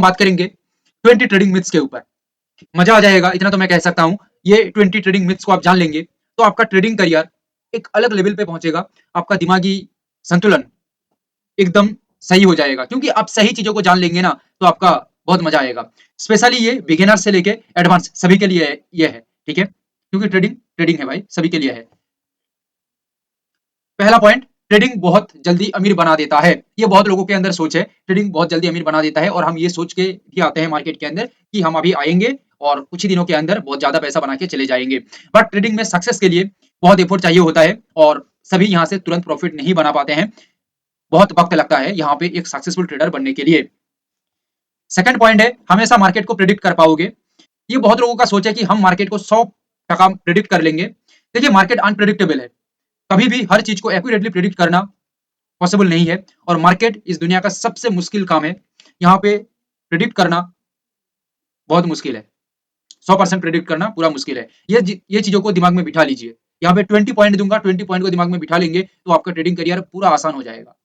बात करेंगे 20 trading myths के ऊपर। मजा आ जाएगा, इतना तो मैं कह सकता हूँ। ये 20 ट्रेडिंग मिथ्स को आप जान लेंगे तो आपका ट्रेडिंग करियर एक अलग लेवल पे पहुंचेगा। आपका दिमागी संतुलन एकदम सही हो जाएगा, क्योंकि आप सही चीजों को जान लेंगे ना, तो आपका बहुत मजा आएगा। स्पेशली ये बिगिनर से लेके एडवांस सभी के लिए ये है, ठीक है, क्योंकि ट्रेडिंग ट्रेडिंग है भाई, सभी के लिए है। पहला पॉइंट, ट्रेडिंग बहुत जल्दी अमीर बना देता है। ये बहुत लोगों के अंदर सोच है, ट्रेडिंग बहुत जल्दी अमीर बना देता है, और हम ये सोच के भी आते हैं मार्केट के अंदर कि हम अभी आएंगे और कुछ ही दिनों के अंदर बहुत ज्यादा पैसा बना के चले जाएंगे। बट ट्रेडिंग में सक्सेस के लिए बहुत एफर्ट चाहिए होता है, और सभी यहाँ से तुरंत प्रॉफिट नहीं बना पाते हैं। बहुत वक्त लगता है यहाँ पे एक सक्सेसफुल ट्रेडर बनने के लिए। सेकंड पॉइंट है, हमेशा मार्केट को प्रिडिक्ट कर पाओगे। ये बहुत लोगों का सोच है कि हम मार्केट को 100% प्रिडिक्ट कर लेंगे। देखिए, मार्केट अनप्रिडिक्टेबल है, कभी भी हर चीज को एक्यूरेटली प्रिडिक्ट करना पॉसिबल नहीं है, और मार्केट इस दुनिया का सबसे मुश्किल काम है। यहाँ पे प्रिडिक्ट करना बहुत मुश्किल है, 100% प्रिडिक्ट करना पूरा मुश्किल है। ये चीजों को दिमाग में बिठा लीजिए। यहाँ पे 20 पॉइंट दूंगा, 20 पॉइंट को दिमाग में बिठा लेंगे तो आपका ट्रेडिंग करियर पूरा आसान हो जाएगा।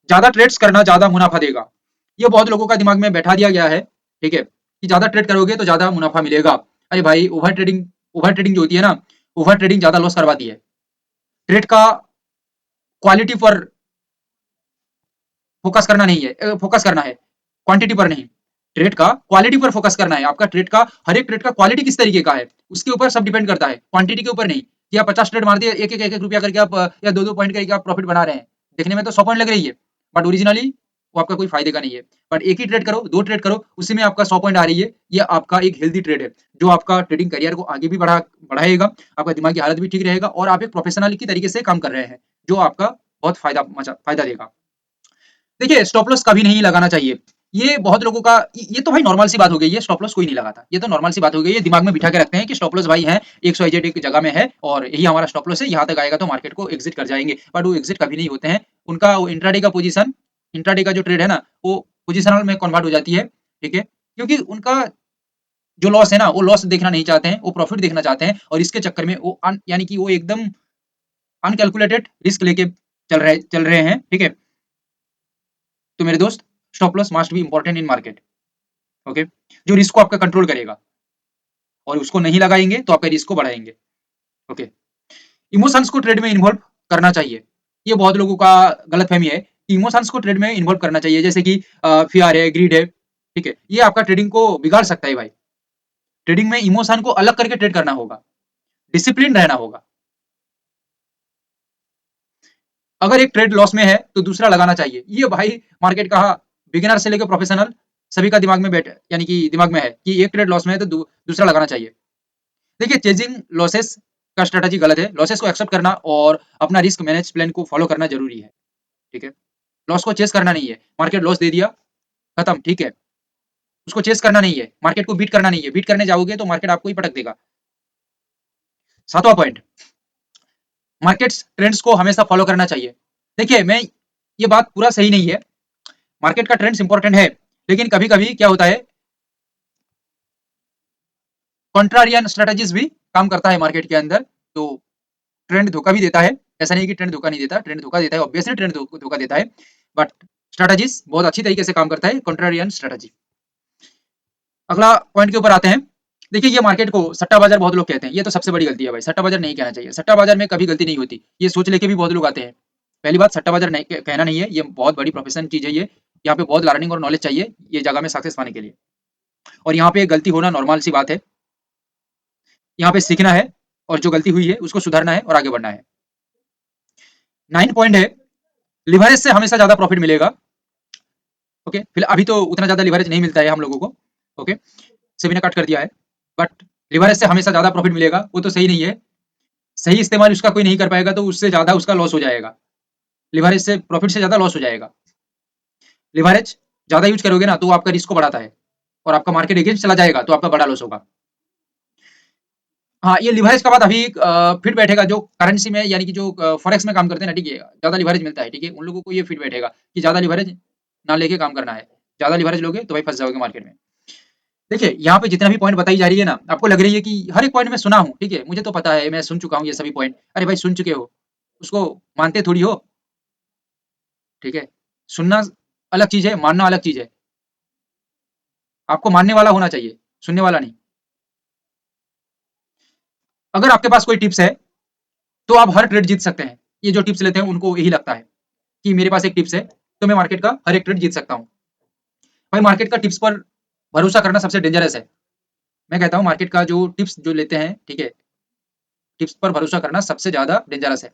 ज्यादा ट्रेड्स करना ज्यादा मुनाफा देगा, ये बहुत लोगों का दिमाग में बैठा दिया गया है, ठीक है, कि ज्यादा ट्रेड करोगे तो ज्यादा मुनाफा मिलेगा। अरे भाई, ओवर ट्रेडिंग जो होती है ना, ओवर ट्रेडिंग ज्यादा लॉस करवाती है। ट्रेड का क्वालिटी पर फोकस करना नहीं है, फोकस करना है क्वांटिटी पर नहीं। ट्रेड का क्वालिटी पर फोकस करना है। आपका ट्रेड का, हर एक ट्रेड का क्वालिटी किस तरीके का है उसके ऊपर सब डिपेंड करता है, क्वांटिटी के ऊपर नहीं। कि आप 50 ट्रेड मार दिए, एक एक रुपया करके आप, या दो पॉइंट करके आप प्रॉफिट बना रहे हैं, देखने में तो 100 पॉइंट लग रही है, बट ओरिजिनली वो आपका कोई फायदे का नहीं है। बट एक ही ट्रेड करो, दो ट्रेड करो, उसी में आपका 100 पॉइंट आ रही है, ये आपका एक हेल्दी ट्रेड है, जो आपका ट्रेडिंग करियर को आगे भी बढ़ाएगा, आपका दिमागी हालत भी ठीक रहेगा, और आप एक प्रोफेशनल की तरीके से काम कर रहे हैं, जो आपका बहुत फायदा देगा। देखिए, स्टॉप लॉस कभी नहीं लगाना चाहिए। ये बहुत लोगों का, ये तो भाई नॉर्मल सी बात हो गई है, स्टॉप लॉस कोई नहीं लगाता, ये तो नॉर्मल सी बात हो गई है। दिमाग में बिठा के रखते हैं कि स्टॉप लॉस भाई है, XYZ एक जगह में है और यही हमारा स्टॉप लॉस है, यहाँ तक आएगा तो मार्केट को एग्जिट कर जाएंगे। बट वो एग्जिट कभी नहीं होते हैं। उनका वो इंट्राडे का पोजीशन, इंट्राडे का जो ट्रेड है ना, वो पोजिशनल में कन्वर्ट हो जाती है, ठीक है, क्योंकि उनका जो लॉस है ना, वो लॉस देखना नहीं चाहते हैं, वो प्रॉफिट देखना चाहते हैं, और इसके चक्कर में वो यानी कि वो एकदम अनकैलकुलेटेड रिस्क लेके चल रहे हैं, ठीक है। तो मेरे दोस्त, stop loss must be important in market, okay, जो रिस्क को आपका कंट्रोल करेगा, और उसको नहीं लगाएंगे तो आपका रिस्क को बढ़ाएंगे, ओके। इमोशंस को ट्रेड में इन्वॉल्व करना चाहिए। ये बहुत लोगों का गलत फहमी है कि इमोशंस को ट्रेड में इन्वॉल्व करना चाहिए, जैसे कि फियर है, ग्रीड है, ठीक है, ये आपका ट्रेडिंग को बिगाड़ सकता है भाई। ट्रेडिंग में इमोशन को अलग करके ट्रेड करना होगा, डिसिप्लिन रहना होगा। अगर एक ट्रेड लॉस में है तो दूसरा लगाना चाहिए, ये भाई मार्केट का बिगिनर से लेकर प्रोफेशनल सभी का दिमाग में बैठ, यानी कि दिमाग में है कि एक ट्रेड लॉस में है तो दूसरा लगाना चाहिए। देखिए, चेजिंग लॉसेस का स्ट्रेटजी गलत है। लॉसेस को एक्सेप्ट करना और अपना रिस्क मैनेज प्लान को फॉलो करना जरूरी है, ठीक है। लॉस को चेस करना नहीं है, मार्केट लॉस दे दिया, खत्म, ठीक है, उसको चेस करना नहीं है, मार्केट को बीट करना नहीं है। बीट करने जाओगे तो मार्केट आपको ही पटक देगा। सातवां पॉइंट, मार्केट्स ट्रेंड्स को हमेशा फॉलो करना चाहिए। देखिए, मैं, ये बात पूरा सही नहीं है, मार्केट का ट्रेंड्स इंपॉर्टेंट है, लेकिन कभी कभी क्या होता है, कॉन्ट्रारियन स्ट्रेटजीज भी काम करता है मार्केट के अंदर। तो ट्रेंड धोखा भी देता है, ऐसा नहीं कि ट्रेंड धोखा नहीं देता, ट्रेंड धोखा देता है, ऑब्वियसली ट्रेंड धोखा देता है, बट स्ट्रेटजीज बहुत अच्छी तरीके से काम करता है, कॉन्ट्रारियन स्ट्रेटजी। अगला पॉइंट के ऊपर आते हैं। देखिए, ये मार्केट को सट्टा बाजार बहुत लोग कहते हैं, ये तो सबसे बड़ी गलती है भाई, सट्टा बाजार नहीं कहना चाहिए। सट्टा बाजार में कभी गलती नहीं होती, ये सोच लेके भी बहुत लोग आते हैं। पहली बात, सट्टा बाजार नहीं कहना नहीं है, ये बहुत बड़ी प्रोफेशन चीज है, ये यहाँ पे बहुत लर्निंग और नॉलेज चाहिए ये जगह में सक्सेस पाने के लिए, और यहाँ पे गलती होना नॉर्मल सी बात है। यहाँ पे सीखना है, और जो गलती हुई है उसको सुधारना है और आगे बढ़ना है। 9 पॉइंट है, लिवरेज से हमेशा ज्यादा प्रॉफिट मिलेगा, ओके। फिलहाल अभी तो उतना ज्यादा लिवरेज नहीं मिलता है हम लोगों को, ओके, सेबी ने कट कर दिया है, बट लिवरेज से हमेशा ज्यादा प्रॉफिट मिलेगा, वो तो सही नहीं है। सही इस्तेमाल उसका कोई नहीं कर पाएगा तो उससे ज्यादा उसका लॉस हो जाएगा, लिवरेज से प्रॉफिट से ज्यादा लॉस हो जाएगा। लिवरेज ज्यादा यूज करोगे ना तो आपका रिस्क को बढ़ाता है, और आपका मार्केट अगेंस्ट चला जाएगा तो आपका बड़ा लॉस होगा। हाँ, ये लिवरेज का बात अभी फिट बैठेगा जो करेंसी में, यानी कि जो फॉरेक्स में काम करते हैं ना, ठीक है, ज्यादा लिवरेज मिलता है, ठीक है, उन लोगों को ये फिट बैठेगा कि ज्यादा लिवरेज ना लेके काम करना है। ज्यादा लिवरेज लोगे तो भाई फंस जाओगे मार्केट में। देखिए, यहाँ पे जितना भी पॉइंट बताई जा रही है ना, आपको लग रही है कि हर एक पॉइंट में सुना हूँ, ठीक है, मुझे तो पता है, मैं सुन चुका हूँ ये सभी पॉइंट। अरे भाई, सुन चुके हो, उसको मानते थोड़ी हो, ठीक है। सुनना अलग चीज है, मानना अलग चीज है। आपको मानने वाला होना चाहिए, सुनने वाला नहीं। अगर आपके पास कोई टिप्स है तो आप हर ट्रेड जीत सकते हैं। ये जो टिप्स लेते हैं उनको यही लगता है कि मेरे पास एक टिप्स है तो मैं मार्केट का हर एक ट्रेड जीत सकता हूँ। भाई मार्केट का टिप्स पर भरोसा करना सबसे डेंजरस है। मैं कहता हूँ मार्केट का जो टिप्स जो लेते हैं, ठीक है, टिप्स पर भरोसा करना सबसे ज्यादा डेंजरस है।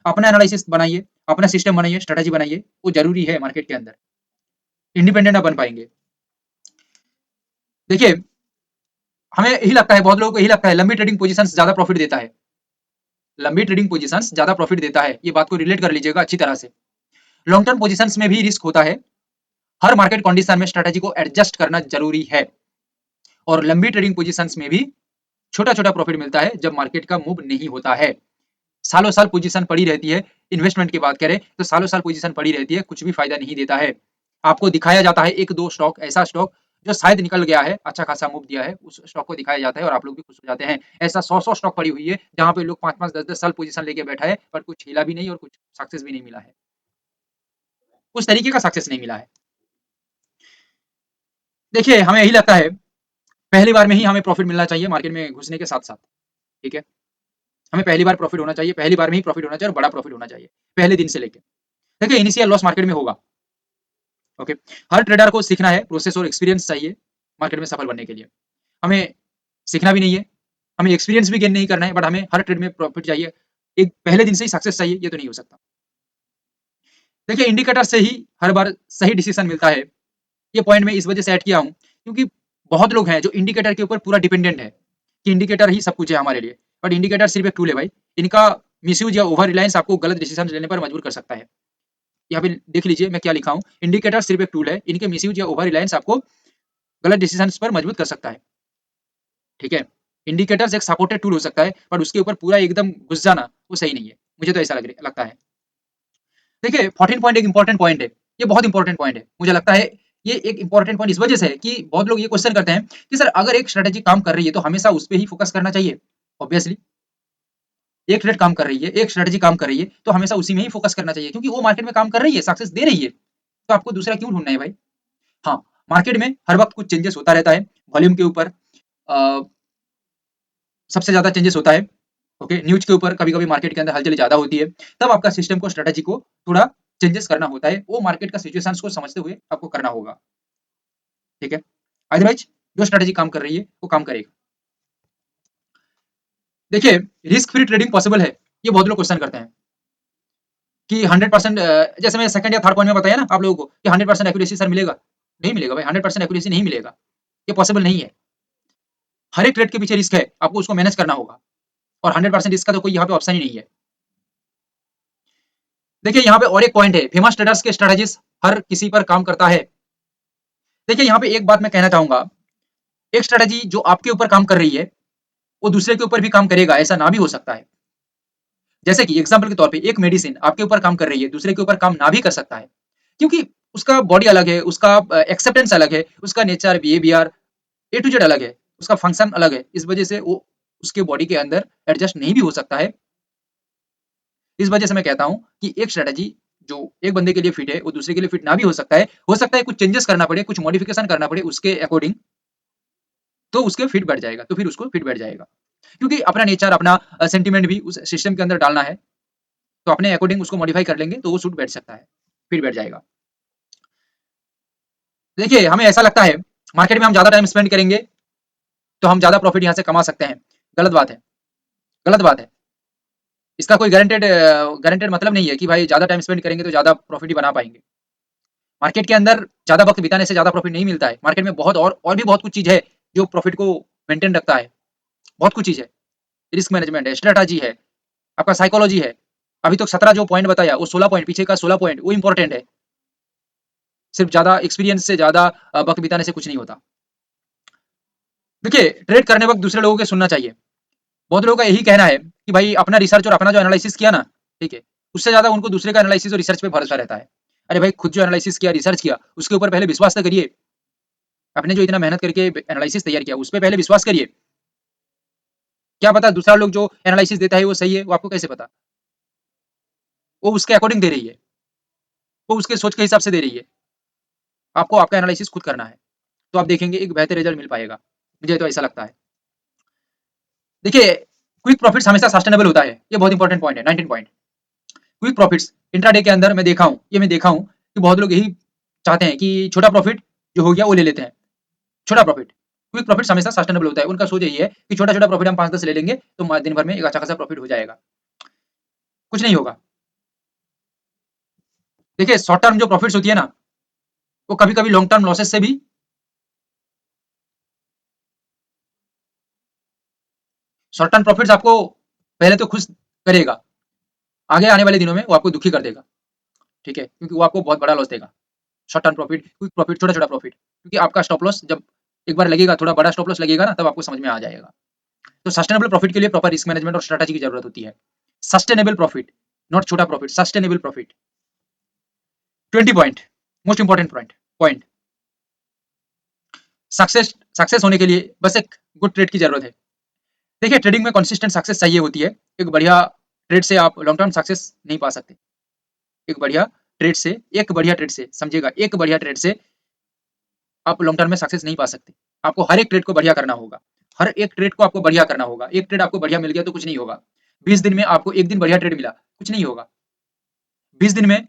अपना एनालिसिस बनाइए, अपना सिस्टम बनाइए, स्ट्रेटेजी बनाइए, वो जरूरी है मार्केट के अंदर। इंडिपेंडेंट आप बन पाएंगे। देखिए, हमें यही लगता है, बहुत लोगों को यही लगता है लंबी ट्रेडिंग पोजीशन ज्यादा प्रॉफिट देता है। लंबी ट्रेडिंग पोजीशन ज्यादा प्रॉफिट देता है, ये बात को रिलेट कर लीजिएगा अच्छी तरह से। लॉन्ग टर्म पोजीशन में भी रिस्क होता है। हर मार्केट कंडीशन में स्ट्रेटेजी को एडजस्ट करना जरूरी है। और लंबी ट्रेडिंग पोजीशंस में भी छोटा छोटा प्रॉफिट मिलता है जब मार्केट का मूव नहीं होता है। सालों साल पोजीशन पड़ी रहती है। इन्वेस्टमेंट की बात करें तो सालों साल पोजीशन पड़ी रहती है, कुछ भी फायदा नहीं देता है। आपको दिखाया जाता है एक दो स्टॉक, ऐसा स्टॉक जो शायद निकल गया है, अच्छा खासा मूव दिया है, उस स्टॉक को दिखाया जाता है और आप लोग भी खुश हो जाते हैं। ऐसा 100 स्टॉक पड़ी हुई है जहां पे लोग 5 5 10 10 साल पोजीशन लेके बैठा है, पर कुछ हिला भी नहीं और कुछ सक्सेस भी नहीं मिला है। उस तरीके का सक्सेस नहीं मिला है। देखिए, हमें यही लगता है पहली बार में ही हमें प्रॉफिट मिलना चाहिए मार्केट में घुसने के साथ साथ। ठीक है, हमें पहली बार प्रॉफिट होना चाहिए, पहली बार में ही प्रॉफिट होना चाहिए और बड़ा प्रॉफिट होना चाहिए पहले दिन से लेके। देखिए, इनिशियल लॉस मार्केट में होगा। ओके, हर ट्रेडर को सीखना है, प्रोसेस और एक्सपीरियंस चाहिए मार्केट में सफल बनने के लिए। हमें सीखना भी नहीं है, हमें एक्सपीरियंस भी गेन नहीं करना है, बट हमें हर ट्रेड में प्रॉफिट चाहिए। एक पहले दिन से ही सक्सेस चाहिए, ये तो नहीं हो सकता। देखिए, इंडिकेटर से ही हर बार सही डिसीजन मिलता है। ये पॉइंट मैं इस वजह से ऐड किया हूँ क्योंकि बहुत लोग हैं जो इंडिकेटर के ऊपर पूरा डिपेंडेंट है कि इंडिकेटर ही सब कुछ है हमारे लिए। बट इंडिकेटर सिर्फ एक टूल है भाई। इनका मिसयूज या ओवर रिलायंस आपको गलत डिसीजन लेने पर मजबूर कर सकता है। यहाँ पे देख लीजिए मैं क्या लिखा हूँ, इंडिकेटर सिर्फ एक टूल है, इनके मिसयूज या ओवर रिलायंस आपको गलत डिसीजन पर मजबूत कर सकता है। ठीक है, इंडिकेटर्स एक सपोर्टेड टूल हो सकता है, पर उसके ऊपर पूरा एकदम घुस जाना वो सही नहीं है। मुझे तो ऐसा लगता है। देखिए, 14 पॉइंट एक इंपॉर्टेंट पॉइंट है। ये बहुत इंपॉर्टेंट पॉइंट है, मुझे लगता है। ये एक इंपॉर्टेंट पॉइंट इस वजह से है कि बहुत लोग ये क्वेश्चन करते हैं कि सर अगर एक स्ट्रेटेजी काम कर रही है तो हमेशा उस पर ही फोकस करना चाहिए। ऑब्वियसली, एक ट्रेड काम कर रही है, एक स्ट्रेटेजी काम कर रही है तो हमेशा उसी में ही फोकस करना चाहिए क्योंकि वो मार्केट में काम कर रही है, सक्सेस दे रही है। तो आपको दूसरा क्यों ढूंढना है भाई। हाँ, मार्केट में हर वक्त कुछ चेंजेस होता रहता है। वॉल्यूम के ऊपर सबसे ज्यादा चेंजेस होता है। ओके, न्यूज के ऊपर कभी कभी मार्केट के अंदर हलचल ज्यादा होती है, तब आपका सिस्टम को, स्ट्रेटेजी को थोड़ा चेंजेस करना होता है। वो मार्केट का सिचुएशंस को समझते हुए आपको करना होगा। ठीक है, अदरवाइज जो स्ट्रेटेजी काम कर रही है वो काम करेगा। देखिए, रिस्क फ्री ट्रेडिंग पॉसिबल है, ये बहुत लोग क्वेश्चन करते हैं कि 100%, जैसे मैं सेकंड या थर्ड पॉइंट में बताया ना आप लोगों को कि 100% एक्यूरेसी सर मिलेगा। नहीं मिलेगा भाई, 100% एक्यूरेसी नहीं मिलेगा, ये पॉसिबल नहीं है। हर एक ट्रेड के पीछे रिस्क है, आपको उसको मैनेज करना होगा और 100% रिस्क का तो कोई यहाँ पे ऑप्शन ही नहीं है। देखिए, यहाँ पे और एक पॉइंट है, फेमस ट्रेडर्स के स्ट्रेटेजीज हर किसी पर काम करता है। देखिए, यहाँ पे एक बात मैं कहना चाहूंगा, एक स्ट्रेटेजी जो आपके ऊपर काम कर रही है वो दूसरे के ऊपर भी काम करेगा, ऐसा ना भी हो सकता है। जैसे कि एग्जाम्पल के तौर पे एक मेडिसिन आपके ऊपर काम कर रही है, दूसरे के ऊपर काम ना भी कर सकता है क्योंकि उसका बॉडी अलग है, उसका एक्सेप्टेंस अलग है, उसका nature, behaviour, A to Z अलग है, उसका फंक्शन अलग है। इस वजह से वो उसके बॉडी के अंदर एडजस्ट नहीं भी हो सकता है। इस वजह से मैं कहता हूं कि एक स्ट्रेटेजी जो एक बंदे के लिए फिट है वो दूसरे के लिए फिट ना भी हो सकता है। हो सकता है कुछ चेंजेस करना पड़े, कुछ मॉडिफिकेशन करना पड़े उसके अकॉर्डिंग, तो उसके फिट बैठ जाएगा, तो फिर उसको फिट बैठ जाएगा क्योंकि अपना नेचर, अपना सेंटिमेंट भी उस सिस्टम के अंदर डालना है। तो अपने अकॉर्डिंग उसको मॉडिफाई कर लेंगे तो वो सूट बैठ सकता है, फिट बैठ जाएगा। देखिए, हमें ऐसा लगता है मार्केट में हम ज्यादा टाइम स्पेंड करेंगे तो हम ज्यादा प्रॉफिट यहाँ से कमा सकते हैं। गलत बात है, गलत बात है। इसका कोई गारंटेड मतलब नहीं है कि भाई ज्यादा टाइम स्पेंड करेंगे तो ज्यादा प्रॉफिट ही बना पाएंगे। मार्केट के अंदर ज्यादा वक्त बिताने से ज्यादा प्रॉफिट नहीं मिलता है। मार्केट में बहुत और भी बहुत कुछ चीज है जो प्रॉफिट को मेंटेन रखता है। बहुत कुछ चीज है, रिस्क मैनेजमेंट है, स्ट्रेटजी है, आपका साइकोलॉजी है। अभी तो 17 जो पॉइंट बताया वो 16 पॉइंट, पीछे का 16 पॉइंट वो इंपॉर्टेंट है। सिर्फ ज्यादा एक्सपीरियंस से, ज्यादा वक्त बिताने से कुछ नहीं होता। देखिए, ट्रेड करने वक्त दूसरे लोगों के सुनना चाहिए। बहुत लोगों का यही कहना है कि भाई अपना रिसर्च और अपना जो एनालिसिस किया ना, ठीक है, उससे ज्यादा उनको दूसरे का एनालिसिस और रिसर्च पे भरोसा रहता है। अरे भाई, खुद जो एनालिसिस किया, रिसर्च किया, उसके ऊपर पहले विश्वास तो करिए। आपने जो इतना मेहनत करके एनालिसिस तैयार किया उस पर पहले विश्वास करिए। क्या पता दूसरा लोग जो एनालिसिस देता है वो सही है, वो आपको कैसे पता। वो उसके अकॉर्डिंग दे रही है, वो उसके सोच के हिसाब से दे रही है। आपको आपका एनालिसिस खुद करना है। तो आप देखेंगे एक बेहतर रिजल्ट मिल पाएगा, मुझे तो ऐसा लगता है। देखिए क्विक प्रॉफिट्स हमेशा सस्टेनेबल होता है, ये बहुत इंपॉर्टेंट पॉइंट है, 19 पॉइंट। क्विक प्रॉफिट्स इंट्राडे के अंदर मैं देखा हूं कि बहुत लोग यही चाहते हैं कि छोटा प्रॉफिट जो हो गया वो ले लेते हैं, छोटा प्रॉफिट। क्विक प्रॉफिट हमेशा सस्टेनेबल होता है, उनका सोच यही है कि छोटा छोटा प्रॉफिट हम 5-10 ले लेंगे तो दिन भर में एक अच्छा खासा प्रॉफिट हो जाएगा, कुछ नहीं होगा। देखिए शॉर्ट टर्म जो प्रॉफिट्स होती है ना, वो कभी कभी लॉन्ग टर्म लॉसेस से भी, शॉर्ट टर्म प्रॉफिट्स आपको पहले तो खुश करेगा, आगे आने वाले दिनों में वो आपको दुखी कर देगा, ठीक है, क्योंकि वो आपको बहुत बड़ा लॉस देगा। Short term profit, quick profit, छोटा छोटा प्रॉफिट, क्योंकि आपका स्टॉप लॉस जब एक बार लगेगा, थोड़ा बड़ा स्टॉप लॉस लगेगा ना, तब आपको समझ में आ जाएगा। तो सस्टेनेबल प्रॉफिट के लिए प्रॉपर रिस्क मैनेजमेंट और स्ट्रेटेजी की जरूरत होती है। सस्टेनेबल प्रॉफिट, नॉट छोटा profit, sustainable profit. 20 point, most important point. Success success होने के लिए बस एक गुड ट्रेड की जरूरत है। देखिए ट्रेडिंग में कंसिस्टेंट सक्सेस चाहिए होती है, एक बढ़िया ट्रेड से आप लॉन्ग टर्म सक्सेस नहीं पा सकते। एक बढ़िया ट्रेड से, एक बढ़िया ट्रेड से, समझिएगा, एक बढ़िया ट्रेड से आप लॉन्ग टर्म में सक्सेस नहीं पा सकते। आपको हर एक ट्रेड को बढ़िया करना होगा, हर एक ट्रेड को आपको बढ़िया करना होगा। एक ट्रेड आपको बढ़िया मिल गया तो कुछ नहीं होगा, 20 दिन में आपको एक दिन बढ़िया ट्रेड मिला, कुछ नहीं होगा। 20 दिन में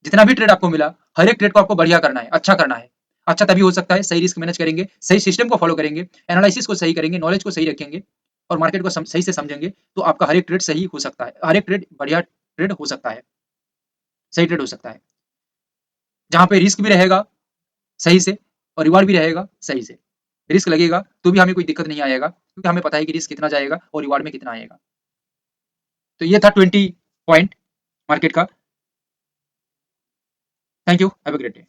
जितना भी ट्रेड आपको मिला, हर एक ट्रेड को आपको बढ़िया करना है, अच्छा करना है। अच्छा तभी हो सकता है, सही रिस्क मैनेज करेंगे, सही सिस्टम को फॉलो करेंगे, एनालिसिस को सही करेंगे, नॉलेज को सही रखेंगे और मार्केट को सही से समझेंगे, तो आपका हर एक ट्रेड सही हो सकता है, हर एक ट्रेड बढ़िया ट्रेड हो सकता है, सही ट्रेड हो सकता है, जहां पे रिस्क भी रहेगा सही से और रिवार्ड भी रहेगा सही से। रिस्क लगेगा तो भी हमें कोई दिक्कत नहीं आएगा, क्योंकि हमें पता है कि रिस्क कितना जाएगा और रिवार्ड में कितना आएगा। तो ये था 20 पॉइंट मार्केट का। Thank you, have a great day.